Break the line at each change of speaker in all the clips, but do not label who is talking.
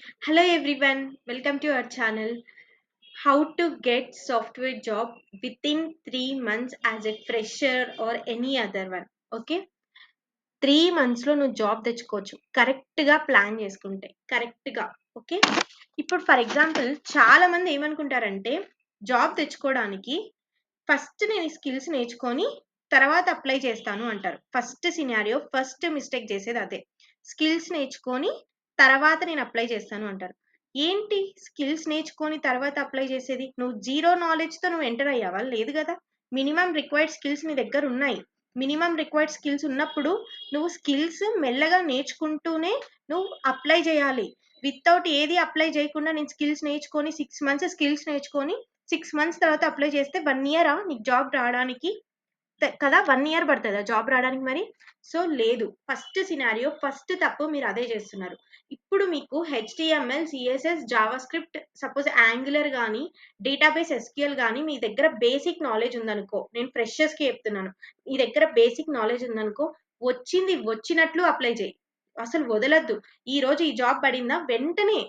Hello everyone, welcome to our channel. How to get software job within 3 months as a fresher or any other one. Okay 3 మంత్స్లో నువ్వు job తెచ్చుకోవచ్చు కరెక్ట్గా plan చేసుకుంటే కరెక్ట్గా. Okay ఇప్పుడు for example చాలా మంది ఏమనుకుంటారంటే జాబ్ తెచ్చుకోవడానికి ఫస్ట్ నేను స్కిల్స్ నేర్చుకొని తర్వాత అప్లై చేస్తాను అంటారు. ఫస్ట్ సినారియో ఫస్ట్ మిస్టేక్ చేసేది అదే. స్కిల్స్ నేర్చుకొని తర్వాత నేను అప్లై చేస్తాను అంటారు. ఏంటి స్కిల్స్ నేర్చుకొని తర్వాత అప్లై చేసేది? నువ్వు జీరో నాలెడ్జ్‌తో నువ్వు ఎంటర్ అయ్యావా? లేదు గదా! మినిమమ్ రిక్వైర్డ్ స్కిల్స్ నీ దగ్గర ఉన్నాయి. మినిమమ్ రిక్వైర్డ్ స్కిల్స్ ఉన్నప్పుడు నువ్వు స్కిల్స్ మెల్లగా నేర్చుకుంటూనే నువ్వు అప్లై చేయాలి. వితౌట్ ఏది అప్లై చేయకుండా నేను స్కిల్స్ నేర్చుకొని 6 మంత్స్ స్కిల్స్ నేర్చుకొని 6 మంత్స్ తర్వాత అప్లై చేస్తే 1 ఇయరా నీకు జాబ్ రావడానికి? కదా! 1 ఇయర్ పడతదా జాబ్ రావడానికి మరి? సో, లేదు. ఫస్ట్ సినారియో ఫస్ట్ తప్పు మీరు అదే చేస్తున్నారు. ఇప్పుడు మీకు HTML, CSS, JavaScript suppose angular గాని, డేటాబేస్ ఎస్‌క్యూఎల్ గాని మీ దగ్గర బేసిక్ నాలెడ్జ్ ఉందనుకో. నేను ఫ్రెషర్స్‌కి చెప్తున్నాను. మీ దగ్గర బేసిక్ నాలెడ్జ్ ఉందనుకో, వచ్చింది వచ్చినట్లు అప్లై చెయ్యి. అసలు వదలొద్దు. ఈరోజు ఈ జాబ్ పడిందా వెంటనే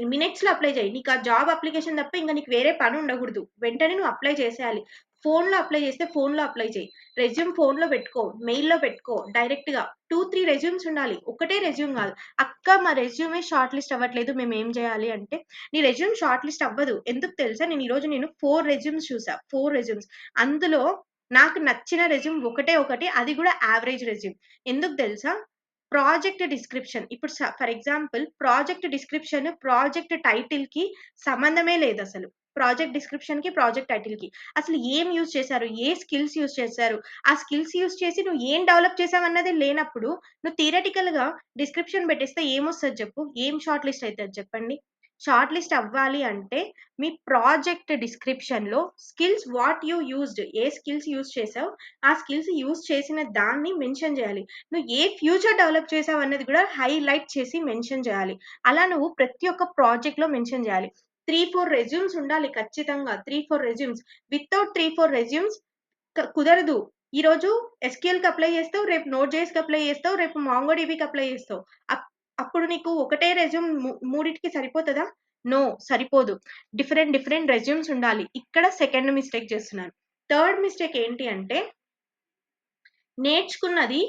మినిట్స్‌లో అప్లై చెయ్యి. నీకు ఆ జాబ్ అప్లికేషన్ తప్ప ఇంక నీకు వేరే పని ఉండకూడదు. వెంటనే నువ్వు అప్లై చేసేయాలి. ఫోన్‌లో అప్లై చేస్తే ఫోన్‌లో అప్లై చెయ్యి. రెజ్యూమ్ ఫోన్‌లో పెట్టుకో. మెయిల్‌లో పెట్టుకో. డైరెక్ట్‌గా 2, 3 రెజ్యూమ్స్ ఉండాలి. ఒకటే రెజ్యూమ్ కాదు. అక్క మా రెజ్యూమే షార్ట్ లిస్ట్ అవ్వట్లేదు. మేమేం చేయాలి అంటే, నీ రెజ్యూమ్ షార్ట్ లిస్ట్ అవ్వదు. ఎందుకు తెలుసా? ఈరోజు 4 రెజ్యూమ్స్ చూసా. 4 రెజ్యూమ్స్. అందులో నాకు నచ్చిన రెజ్యూమ్ ఒకటే ఒకటి. అది కూడా యావరేజ్ రెజ్యూమ్. ఎందుకు తెలుసా? Project description. ఇప్పుడు for example project description, project టైటిల్‌కి సంబంధమే లేదసలు. Project డిస్క్రిప్షన్‌కి, project టైటిల్‌కి. అసలు ఏం యూజ్ చేశారు? ఏ స్కిల్స్ యూజ్ చేశారు? ఆ స్కిల్స్ యూజ్ చేసి నువ్వు ఏం డెవలప్ చేసావన్నది లేనప్పుడు, నువ్వు థియరటికల్‌గా డిస్క్రిప్షన్ పెట్టేస్తే ఏమొస్తది చెప్పు? ఏం షార్ట్ లిస్ట్ అయితది చెప్పండి? షార్ట్ లిస్ట్ అవ్వాలి అంటే మీ ప్రాజెక్ట్ డిస్క్రిప్షన్‌లో skills what you used, A skills use చేసావు, ఆ స్కిల్స్ యూజ్ చేసిన దాన్ని మెన్షన్ చేయాలి. నువ్వు ఏ ఫ్యూచర్ డెవలప్ చేసావు అన్నది కూడా హైలైట్ చేసి మెన్షన్ చేయాలి. అలా నువ్వు ప్రతి ఒక్క ప్రాజెక్ట్‌లో మెన్షన్ చేయాలి. 3, 4 రెజ్యూమ్స్ ఉండాలి ఖచ్చితంగా. 3, 4 రెజ్యూమ్స్. వితౌట్ 3, 4 రెజ్యూమ్స్ కుదరదు. ఈరోజు ఎస్‌క్యూఎల్‌కి అప్లై చేస్తావు, రేపు నోట్.జేఎస్‌కి అప్లై చేస్తావు, రేపు మాంగోడీబీకి అప్లై చేస్తావు. అప్పుడు నీకు ఒకటే రెజ్యూమ్ మూడిటికి సరిపోతదా? నో, సరిపోదు. డిఫరెంట్ డిఫరెంట్ రెజ్యూమ్స్ ఉండాలి. ఇక్కడ సెకండ్ మిస్టేక్ చేస్తున్నారు. థర్డ్ మిస్టేక్ ఏంటి అంటే నేర్చుకున్నది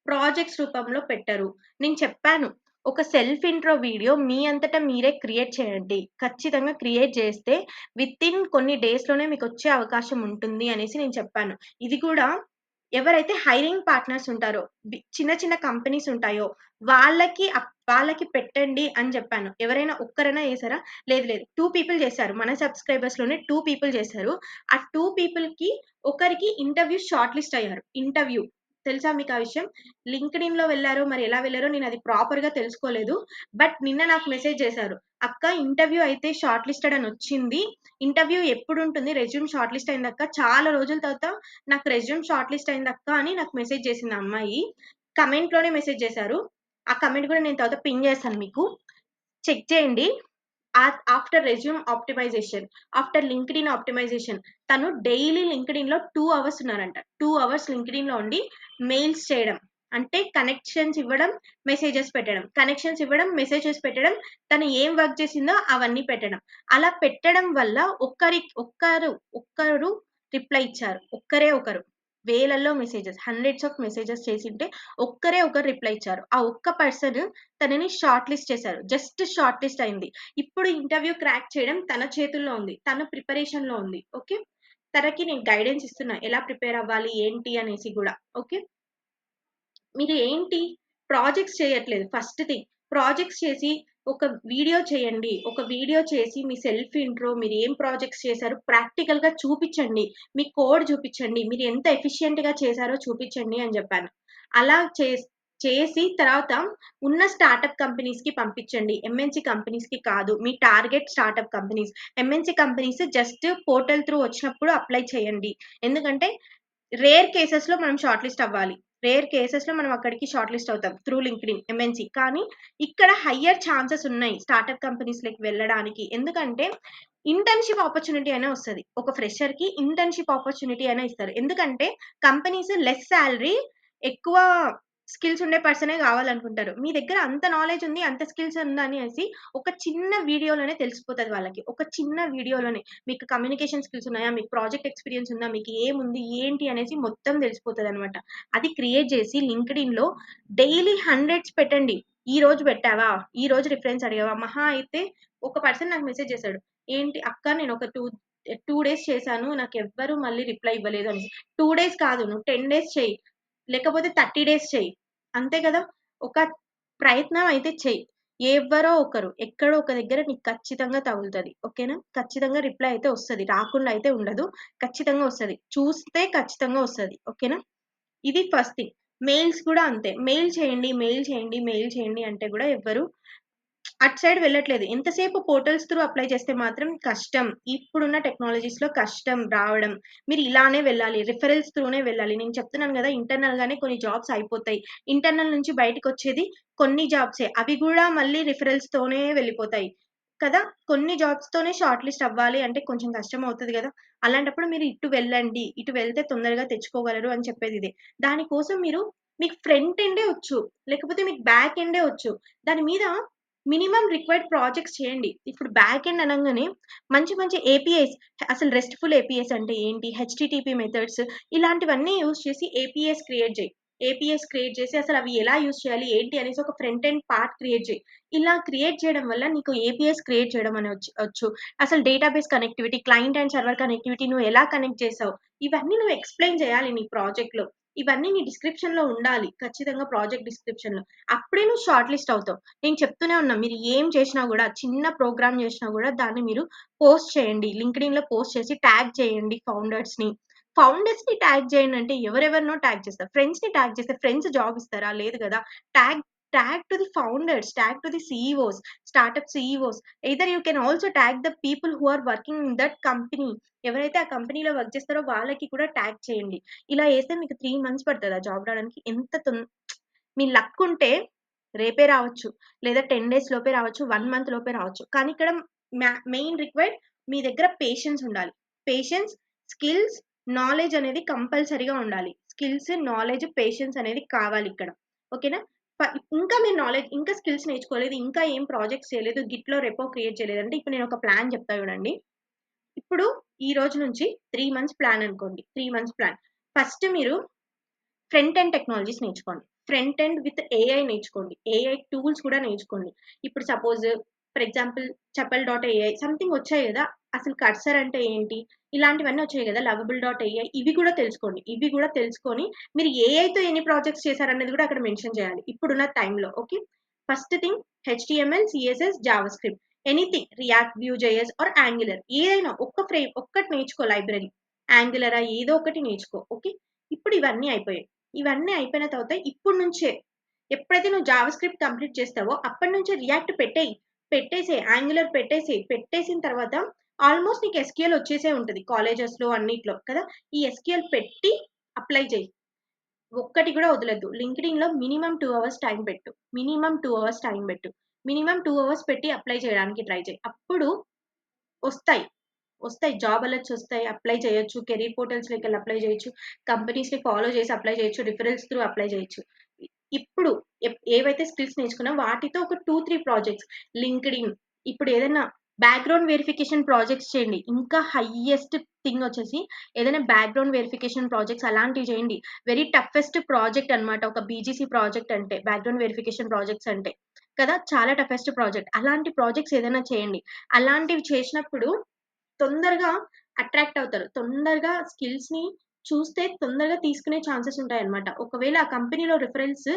ప్రాజెక్ట్స్ రూపంలో పెట్టరు. నేను చెప్పాను. ఒక సెల్ఫ్ ఇంట్రో వీడియో మీ అంతట మీరే క్రియేట్ చేయండి. ఖచ్చితంగా క్రియేట్ చేస్తే వితిన్ కొన్ని డేస్‌లోనే మీకొచ్చే అవకాశం ఉంటుంది అనేసి నేను చెప్పాను. ఇది కూడా ఎవరైతే హైరింగ్ పార్ట్నర్స్ ఉంటారో, చిన్న చిన్న కంపెనీస్ ఉంటాయో వాళ్ళకి పెట్టండి అని చెప్పాను. ఎవరైనా ఒక్కరైనా చేసారా? లేదు లేదు. 2 పీపుల్ చేశారు. మన సబ్‌స్క్రైబర్స్‌లోనే 2 పీపుల్ చేశారు. ఆ 2 పీపుల్‌కి ఒకరికి ఇంటర్వ్యూ షార్ట్ లిస్ట్ అయ్యారు. ఇంటర్వ్యూ. తెలుసా మీకా విషయం? లింక్డ్ఇన్‌లో వెళ్లారో మరి ఎలా వెళ్లారో నేనది ప్రాపర్‌గా తెలుసుకోలేదు. బట్ నిన్న నాకు మెసేజ్ చేశారు. "అక్క ఇంటర్వ్యూ అయితే షార్ట్ లిస్టెడ్ అని వచ్చింది. ఇంటర్వ్యూ ఎప్పుడుంటుంది? రెజ్యూమ్ షార్ట్ లిస్ట్ అయిందక్క. చాలా రోజుల తర్వాత నాకు రెజ్యూమ్ షార్ట్ లిస్ట్ అయిందక్క" అని నాకు మెసేజ్ చేసింది ఆ అమ్మాయి. కమెంట్‌లోనే మెసేజ్ చేశారు. ఆ కమెంట్ కూడా నేను తర్వాత పిన్ చేస్తాను మీకు. చెక్ చేయండి. After resume optimisation, after LinkedIn optimisation తను డైలీ లింక్డ్ఇన్‌లో 2 అవర్స్ ఉన్నారంట. 2 అవర్స్ లింక్డ్ఇన్‌లో ఉండి మెయిల్స్ చేయడం. అంటే కనెక్షన్స్ ఇవ్వడం, మెసేజెస్ పెట్టడం. కనెక్షన్స్ ఇవ్వడం, మెసేజెస్ పెట్టడం. తను ఏం వర్క్ చేసిందో అవన్నీ పెట్టడం. అలా పెట్టడం వల్ల ఒక్కరు రిప్లై ఇచ్చారు. ఒక్కరే ఒకరు. వేలల్లో మెసేజెస్, హండ్రెడ్స్ ఆఫ్ మెసేజెస్ చేసింటే ఒక్కరే ఒకరు రిప్లై ఇచ్చారు. ఆ ఒక్క పర్సన్ తనని షార్ట్ లిస్ట్ చేశారు. జస్ట్ షార్ట్ లిస్ట్ అయింది. ఇప్పుడు ఇంటర్వ్యూ క్రాక్ చేయడం తన చేతుల్లో ఉంది. తను ప్రిపరేషన్‌లో ఉంది. ఓకే. తనకి నేను గైడెన్స్ ఇస్తున్నా. ఎలా ప్రిపేర్ అవ్వాలి, ఏంటి అనేసి గూడా. ఓకే. మీరు ఏంటి ప్రాజెక్ట్స్ చేయట్లేదు ఫస్ట్ థింగ్. ప్రాజెక్ట్స్ చేసి ఒక వీడియో చేయండి. ఒక వీడియో చేసి మీ సెల్ఫ్ ఇంట్రో మీరు ఏం ప్రాజెక్ట్స్ చేశారో ప్రాక్టికల్‌గా చూపిచ్చండి. మీ కోడ్ చూపిచ్చండి. మీరు ఎంత ఎఫిషియంట్‌గా చేశారో చూపిచ్చండి అని జెప్పాను. అలా చేసి తర్వాత ఉన్న స్టార్టప్ కంపెనీస్‌కి పంపించండి. ఎంఎన్‌సి కంపెనీస్‌కి కాదు. మీ target startup companies. MNC companies just portal through వచ్చినప్పుడు అప్లై చేయండి. ఎందుకంటే రేర్ కేసెస్‌లో మనం షార్ట్ లిస్ట్ అవ్వాలి. రేర్ కేసెస్‌లో మనం అక్కడికి షార్ట్ లిస్ట్ అవుతాం. Through LinkedIn, MNC. కానీ ఇక్కడ హయ్యర్ ఛాన్సెస్ ఉన్నాయి స్టార్టప్ కంపెనీస్‌లోకి వెళ్ళడానికి. ఎందుకంటే ఇంటర్న్‌షిప్ ఆపర్చునిటీ అనే వస్తది. ఒక ఫ్రెషర్‌కి ఇంటర్న్‌షిప్ ఆపర్చునిటీ అనే ఇస్తారు. ఎందుకంటే కంపెనీస్ లెస్ సాలరీ ఎక్కువ స్కిల్స్ ఉండే పర్సనే కావాలనుకుంటారు. మీ దగ్గర అంత నాలెడ్జ్ ఉంది, అంత స్కిల్స్ ఉందనేసి ఒక చిన్న వీడియోలోనే తెలిసిపోతది వాళ్ళకి. ఒక చిన్న వీడియోలోనే మీకు కమ్యూనికేషన్ స్కిల్స్ ఉన్నాయా? మీకు ప్రాజెక్ట్ ఎక్స్‌పీరియన్స్ ఉందా? మీకు ఏముంది? ఏంటి? అనేసి మొత్తం తెలిసిపోతదనమాట. అది క్రియేట్ చేసి లింక్డ్ఇన్‌లో డైలీ హండ్రెడ్స్ పెట్టండి. ఈరోజు పెట్టావా? ఈరోజు రిఫరెన్స్ అడిగావా? మహా అయితే ఒక పర్సన్ నాకు మెసేజ్ చేసాడు. ఏంటి అక్క నేను ఒక 2 డేస్ చేశాను. నాకెవ్వరు మళ్ళీ రిప్లై ఇవ్వలేదు అనేసి. 2 డేస్ కాదు నువ్వు 10 డేస్ చెయ్యి. లేకపోతే 30 డేస్ చెయ్యి. అంతే కదా! ఒక ప్రయత్నం అయితే చెయ్యి. ఎవ్వరో ఒకరు, ఎక్కడో ఒక దగ్గర నీకు ఖచ్చితంగా తగులుతది. ఓకేనా? ఖచ్చితంగా రిప్లై అయితే వస్తది. రాకుండా అయితే ఉండదు. ఖచ్చితంగా వస్తది. చూస్తే ఖచ్చితంగా వస్తది. ఓకేనా? ఇది ఫస్ట్ థింగ్. మెయిల్స్ కూడా అంతే. మెయిల్ చేయండి, మెయిల్ చేయండి, మెయిల్ చేయండి అంటే గూడా ఎవ్వరు అటు సైడ్ వెళ్ళట్లేదు. ఎంతసేపు పోర్టల్స్ త్రూ అప్లై చేస్తే మాత్రం కష్టం. ఇప్పుడున్న టెక్నాలజీస్‌లో కష్టం రావడం. మీరు ఇలానే వెళ్ళాలి. రిఫరల్స్ త్రూనే వెళ్ళాలి. నేను చెప్తున్నాను గదా! ఇంటర్నల్‌గానే కొన్ని జాబ్స్ అయిపోతాయి. ఇంటర్నల్ నుంచి బయటికొచ్చేది కొన్ని జాబ్సే. అవి గూడా మళ్ళీ రిఫరల్స్‌తోనే వెళ్ళిపోతాయి. కదా! కొన్ని జాబ్స్‌తోనే షార్ట్ లిస్ట్ అవ్వాలి అంటే కొంచెం కష్టం అవుతది గదా! అలాంటప్పుడు మీరు ఇటు వెళ్ళండి. ఇటు వెళ్తే తొందరగా తెచ్చుకోగలరు అని చెప్పేదిదే. దానికోసం మీకు ఫ్రంట్ ఎండే వచ్చు. లేకపోతే మీకు బ్యాక్ ఎండే వచ్చు. దాని మీద మినిమమ్ రిక్వైర్డ్ ప్రాజెక్ట్స్ చేయండి. ఇప్పుడు బ్యాక్ ఎండ్ అనంగానే మంచి మంచి ఏపీఐస్ అసలు రెస్ట్‌ఫుల్ ఏపీఐస్ అంటే ఏంటి? హెచ్‌టిటిపి మెథడ్స్ ఇలాంటివన్నీ యూజ్ చేసి ఏపీఐస్ క్రియేట్ చేయి. ఏపీఐస్ క్రియేట్ చేసి అసలు అవి ఎలా యూజ్ చేయాలి? ఏంటి? అనేసి ఒక ఫ్రంట్ ఎండ్ పార్ట్ క్రియేట్ చేయి. ఇలా క్రియేట్ చేయడం వల్ల నీకు ఏపీఐస్ క్రియేట్ చేయడం అని వచ్చు. అసలు database connectivity, client and server connectivity నువ్వు ఎలా కనెక్ట్ చేసావు? ఇవన్నీ నువ్వు ఎక్స్‌ప్లెయిన్ చేయాలి నీ ప్రాజెక్ట్‌లో. ఇవన్నీ నీ డిస్క్రిప్షన్‌లో ఉండాలి. ఖచ్చితంగా ప్రాజెక్ట్ డిస్క్రిప్షన్‌లో. అప్పుడే నువ్వు షార్ట్ లిస్ట్ అవుతావు. నేను చెప్తూనే ఉన్నా. మీరు ఏం చేసినా గూడా, చిన్న ప్రోగ్రామ్ చేసినా గూడా దాన్ని మీరు పోస్ట్ చేయండి. లింక్డ్ఇన్‌లో పోస్ట్ చేసి ట్యాగ్ చేయండి ఫౌండర్స్‌ని. ఫౌండర్స్‌ని ట్యాగ్ చేయండి అంటే ఎవరెవరినో ట్యాగ్ చేస్తారు. ఫ్రెండ్స్‌ని ట్యాగ్ చేస్తే ఫ్రెండ్స్ జాబ్ ఇస్తారా? లేదు గదా! Tag tag to the founders, tag to the CEOs, startup CEOs. Either you can also tag the people who are working in that company. ఎవరైతే ఆ కంపెనీలో వర్క్ చేస్తారో వాళ్ళకి కూడా ట్యాగ్ చేయండి. ఇలా చేస్తే మీకు 3 మంత్స్ పడతదా జాబ్ రావడానికి? ఎంత మీ లక్ ఉంటే రేపే రావచ్చు. లేదా 10 డేస్ లోపే రావచ్చు. 1 మంత్ లోపే రావచ్చు. కానీ ఇక్కడ మెయిన్ రిక్వైర్డ్ మీ దగ్గర పేషెన్స్ ఉండాలి. పేషెన్స్, స్కిల్స్, నాలెడ్జ్ అనేది కంపల్సరీగా ఉండాలి. స్కిల్స్, నాలెడ్జ్, పేషెన్స్ అనేది కావాలిక్కడ. ఓకేనా? ప ఇంకా మీరు ఇంకా స్కిల్స్ నేర్చుకోలేదు. ఇంకా ఏం ప్రాజెక్ట్స్ చేయలేదు. గిట్‌లో రెపో క్రియేట్ చేయలేదంటే ఇప్పుడు నేను ఒక ప్లాన్ చెప్తా చూడండి. ఇప్పుడు ఈ రోజు నుంచి 3 మంత్స్ ప్లాన్ అనుకోండి. 3 మంత్స్ ప్లాన్. ఫస్ట్ మీరు ఫ్రంట్ ఎండ్ టెక్నాలజీస్ నేర్చుకోండి. ఫ్రంట్ ఎండ్ విత్ ఏఐ నేర్చుకోండి. ఏఐ టూల్స్ కూడా నేర్చుకోండి. ఇప్పుడు suppose for example chappal dot AI something వచ్చాయి గదా! అసలు కర్సర్ అంటే ఏంటి? ఇలాంటివన్నీ వచ్చాయి గదా! లవబుల్ డాట్ ఏఐ ఇవి కూడా తెలుసుకోండి. ఇవి కూడా తెలుసుకొని మీరు ఏఐతో ఎన్ని ప్రాజెక్ట్స్ చేశారనేది కూడా అక్కడ మెన్షన్ చేయాలి. ఇప్పుడున్న టైంలో. Okay. First thing HTML, CSS, JavaScript. Anything React, Vue JS or Angular ఏదైనా ఒక్కటి నేర్చుకో లైబ్రరీ. యాంగులరా ఏదో ఒకటి నేర్చుకో. ఓకే. ఇప్పుడు ఇవన్నీ అయిపోయాయి. ఇవన్నీ అయిపోయిన తర్వాత ఇప్పుడు నుంచే ఎప్పుడైతే నువ్వు జావా స్క్రిప్ట్ కంప్లీట్ చేస్తావో అప్పటి నుంచే రియాక్ట్ పెట్టేయి. పెట్టేసేయి. యాంగులర్ పెట్టేసేయి. పెట్టేసిన తర్వాత ఆల్మోస్ట్ నీకు ఎస్‌క్యూఎల్ వచ్చేసే ఉంటది. కాలేజెస్‌లో అన్నిట్లో కదా! ఈ ఎస్‌క్యూఎల్ పెట్టి అప్లై చెయ్యి. ఒక్కటి కూడా వదలొద్దు. లింక్డ్ఇన్‌లో మినిమమ్ 2 అవర్స్ టైమ్ పెట్టు. మినిమమ్ 2 అవర్స్ టైమ్ పెట్టు. మినిమమ్ 2 అవర్స్ పెట్టి అప్లై చేయడానికి ట్రై చెయి. అప్పుడు వస్తాయి. వస్తాయి. జాబ్ అలర్ట్స్ వస్తాయి. అప్లై చేయొచ్చు. కెరీర్ పోర్టల్స్‌లోకెళ్ళి అప్లై చేయొచ్చు. కంపెనీస్‌ని ఫాలో చేసి అప్లై చేయొచ్చు. రిఫరల్స్ త్రూ అప్లై చేయొచ్చు. ఇప్పుడు ఏవైతే స్కిల్స్ నేర్చుకున్నావో వాటితో ఒక 2, 3 ప్రాజెక్ట్స్ లింక్డ్ఇన్ ఇప్పుడు ఏదైనా బ్యాక్‌గ్రౌండ్ వెరిఫికేషన్ ప్రాజెక్ట్స్ చేయండి. ఇంకా హైయెస్ట్ థింగ్ వచ్చేసి ఏదైనా బ్యాక్‌గ్రౌండ్ వెరిఫికేషన్ ప్రాజెక్ట్స్ అలాంటివి చేయండి. వెరీ టఫెస్ట్ ప్రాజెక్ట్ అన్నమాట. ఒక బీజీసీ ప్రాజెక్ట్ అంటే బ్యాక్‌గ్రౌండ్ వెరిఫికేషన్ ప్రాజెక్ట్స్ అంటే. కదా! చాలా టఫెస్ట్ ప్రాజెక్ట్. అలాంటి ప్రాజెక్ట్స్ ఏదైనా చేయండి. అలాంటివి చేసినప్పుడు తొందరగా అట్రాక్ట్ అవుతారు. తొందరగా స్కిల్స్‌ని చూస్తే తొందరగా తీసుకునే ఛాన్సెస్ ఉంటాయన్నమాట. ఒకవేళ ఆ కంపెనీలో రిఫరల్స్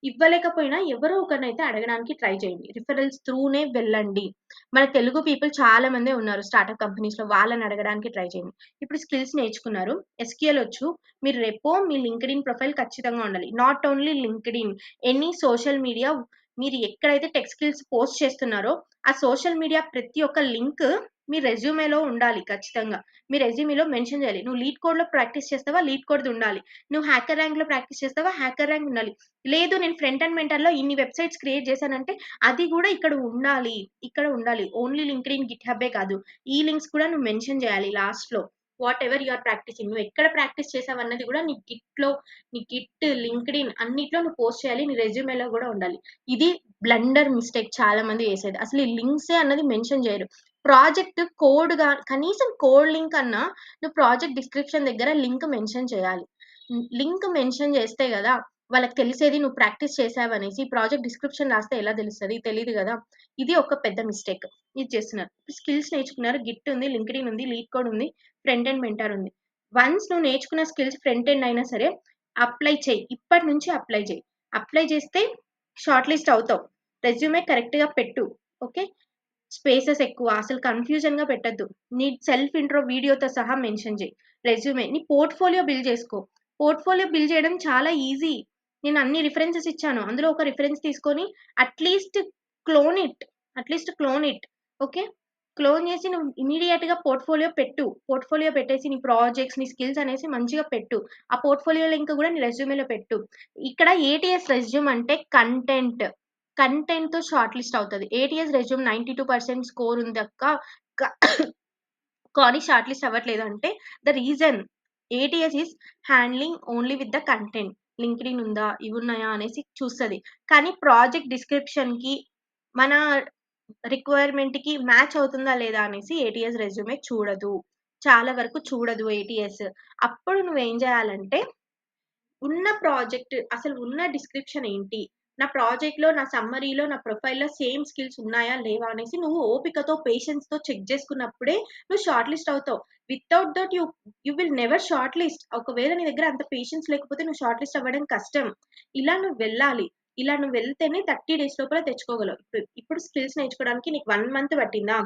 ఇవ్వలేకపోయినా ఎవరో ఒకరినైతే అడగడానికి ట్రై చేయండి. రిఫరల్స్ త్రూనే వెళ్ళండి. మన తెలుగు పీపుల్ చాలా మందే ఉన్నారు స్టార్టప్ కంపెనీస్‌లో. వాళ్ళని అడగడానికి ట్రై చేయండి. ఇప్పుడు స్కిల్స్ నేర్చుకున్నారు. ఎస్‌క్యూఎల్ వచ్చు. మీరు రెపో, మీ లింక్డ్ఇన్ ప్రొఫైల్ ఖచ్చితంగా ఉండాలి. Not only LinkedIn any social media మీరు ఎక్కడైతే టెక్ స్కిల్స్ పోస్ట్ చేస్తున్నారో ఆ సోషల్ మీడియా ప్రతి ఒక్క లింక్ మీ రెజ్యూమేలో ఉండాలి ఖచ్చితంగా. మీ రెజ్యూమేలో మెన్షన్ చేయాలి. నువ్వు లీడ్ కోడ్‌లో ప్రాక్టీస్ చేస్తావా? లీడ్ కోడ్‌ది ఉండాలి. నువ్వు హ్యాకర్ ర్యాంక్‌లో ప్రాక్టీస్ చేస్తావా? హ్యాకర్ ర్యాంక్ ఉండాలి. లేదు నేను ఫ్రంట్ అండ్ మెంటర్‌లో ఇన్ని వెబ్‌సైట్స్ క్రియేట్ చేశానంటే అది కూడా ఇక్కడ ఉండాలి. ఇక్కడ ఉండాలి. ఓన్లీ లింక్డ్ఇన్, గిట్‌హబ్బే కాదు. ఈ లింక్స్ కూడా నువ్వు మెన్షన్ చేయాలి లాస్ట్‌లో. Whatever you are practising, నువ్వు ఎక్కడ ప్రాక్టీస్ చేసావు అన్నది కూడా నీ గిట్లో, నీ గిట్, లింక్డ్ఇన్ అన్నిట్లో నువ్వు పోస్ట్ చేయాలి, నీ రెజ్యూమేలో కూడా ఉండాలి. ఇది బ్లండర్ మిస్టేక్ చాలా మంది చేసేది. అసలు ఈ లింక్సే అన్నది మెన్షన్ చేయరు. ప్రాజెక్ట్ కోడ్ గా కనీసం కోడ్ లింక్ అన్నా నువ్వు ప్రాజెక్ట్ డిస్క్రిప్షన్ దగ్గర లింక్ మెన్షన్ చేయాలి. లింక్ మెన్షన్ చేస్తే కదా వాళ్ళకి తెలిసేది నువ్వు ప్రాక్టీస్ చేసావనేసి. ప్రాజెక్ట్ డిస్క్రిప్షన్ రాస్తే ఎలా తెలుస్తుంది? తెలియదు కదా. ఇది ఒక పెద్ద మిస్టేక్. ఇది చేస్తున్నారు. స్కిల్స్ నేర్చుకున్నారు, గిట్ ఉంది, లింక్డ్ఇన్ ఉంది, లీడ్ కోడ్ ఉంది, ఫ్రంట్ ఎండ్ మెంటర్ ఉంది. వన్స్ నువ్వు నేర్చుకున్న స్కిల్స్ ఫ్రంట్ ఎండ్ అయినా సరే అప్లై చేయి, ఇప్పటి నుంచి అప్లై చేయి. అప్లై చేస్తే షార్ట్ లిస్ట్ అవుతావు. రెజ్యూమే కరెక్ట్ గా పెట్టు. ఓకే, స్పేసెస్ ఎక్కువ అసలు కన్ఫ్యూజన్ గా పెట్టద్దు. నీ సెల్ఫ్ ఇంట్రో వీడియోతో సహా మెన్షన్ చేయి. రెజ్యూమే, నీ పోర్ట్ఫోలియో బిల్డ్ చేసుకో. పోర్ట్ఫోలియో బిల్డ్ చేయడం చాలా ఈజీ. నేను అన్ని రిఫరెన్సెస్ ఇచ్చాను, అందులో ఒక రిఫరెన్స్ తీసుకొని at least clone it, okay, clone చేసి నువ్వు ఇమీడియట్ గా పోర్ట్ఫోలియో పెట్టు. పోర్ట్ఫోలియో పెట్టేసి నీ ప్రాజెక్ట్స్, నీ స్కిల్స్ అనేసి మంచిగా పెట్టు. ఆ పోర్ట్ఫోలియో లింక్ కూడా నీ రెజ్యూమేలో పెట్టు. ఇక్కడ ఏటీఎస్ రెజ్యూమ్ అంటే కంటెంట్ తో షార్ట్ లిస్ట్ అవుతుంది. ఏటీఎస్ రెజ్యూమ్ 92% స్కోర్ ఉందక్క కానీ షార్ట్ లిస్ట్ అవ్వట్లేదు అంటే the reason ATS is handling only with the content. LinkedIn ఉందా, ఇవి ఉన్నాయా అనేసి చూస్తుంది. కానీ ప్రాజెక్ట్ డిస్క్రిప్షన్ కి మన రిక్వైర్మెంట్ కి మ్యాచ్ అవుతుందా లేదా అనేసి ఏటీఎస్ రెజ్యూమే చూడదు. చాలా వరకు చూడదు ఏటీఎస్. అప్పుడు నువ్వేం చేయాలంటే ఉన్న ప్రాజెక్ట్ అసలు ఉన్న డిస్క్రిప్షన్ ఏంటి, నా ప్రాజెక్ట్ లో, నా సమ్మరీలో, నా ప్రొఫైల్లో సేమ్ స్కిల్స్ ఉన్నాయా లేవా అనేసి నువ్వు ఓపికతో, పేషెన్స్ తో చెక్ చేసుకున్నప్పుడే నువ్వు షార్ట్ లిస్ట్ అవుతావు. Without that you will never short list. ఒకవేళ నీ దగ్గర అంత పేషెన్స్ లేకపోతే నువ్వు షార్ట్ లిస్ట్ అవ్వడం కష్టం. ఇలా నువ్వు వెళ్ళాలి. ఇలా నువ్వు వెళ్తేనే 30 days లోపల తెచ్చుకోగలవు. ఇప్పుడు స్కిల్స్ నేర్చుకోవడానికి నీకు 1 month పట్టిందా,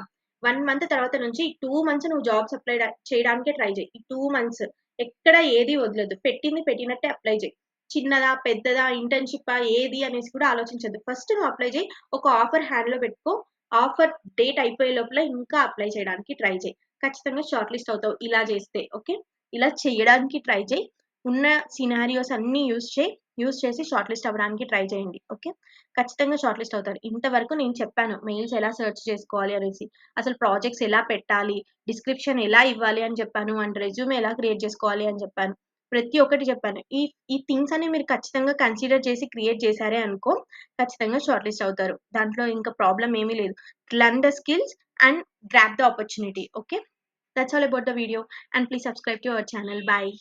1 month తర్వాత నుంచి 2 months నువ్వు జాబ్స్ అప్లై చేయడానికే ట్రై చేయి. ఈ 2 months ఎక్కడ ఏది వదలదు. పెట్టింది పెట్టినట్టే అప్లై చేయి. చిన్నదా, పెద్దదా, ఇంటర్న్‌షిప్పా ఏది అనేసి కూడా ఆలోచించొద్దు. ఫస్ట్ నువ్వు అప్లై చేయి. ఒక ఆఫర్ హ్యాండ్‌లో పెట్టుకో. ఆఫర్ డేట్ అయిపోయే లోపల ఇంకా అప్లై చేయడానికి ట్రై చేయి. ఖచ్చితంగా షార్ట్ లిస్ట్ అవుతావు ఇలా చేస్తే. ఓకే, ఇలా చేయడానికి ట్రై చేయి. ఉన్న సినారియోస్ అన్నీ యూజ్ చేసి షార్ట్ లిస్ట్ అవ్వడానికి ట్రై చేయండి. ఓకే, ఖచ్చితంగా షార్ట్ లిస్ట్ అవుతారు. ఇంతవరకు నేను చెప్పాను మెయిల్స్ ఎలా సెర్చ్ చేసుకోవాలి అనేసి, అసలు ప్రాజెక్ట్స్ ఎలా పెట్టాలి, డిస్క్రిప్షన్ ఎలా ఇవ్వాలి అని చెప్పాను, అండ్ రెజ్యూమే ఎలా క్రియేట్ చేసుకోవాలి అని చెప్పాను. ప్రతి ఒక్కటి చెప్పాను. ఈ ఈ థింగ్స్ అన్ని మీరు ఖచ్చితంగా కన్సిడర్ చేసి క్రియేట్ చేశారే అనుకో, ఖచ్చితంగా షార్ట్ లిస్ట్ అవుతారు. దాంట్లో ఇంకా ప్రాబ్లమ్ ఏమీ లేదు. Learn the skills and grab the opportunity. Okay, that's all about the video and please subscribe to our channel. Bye.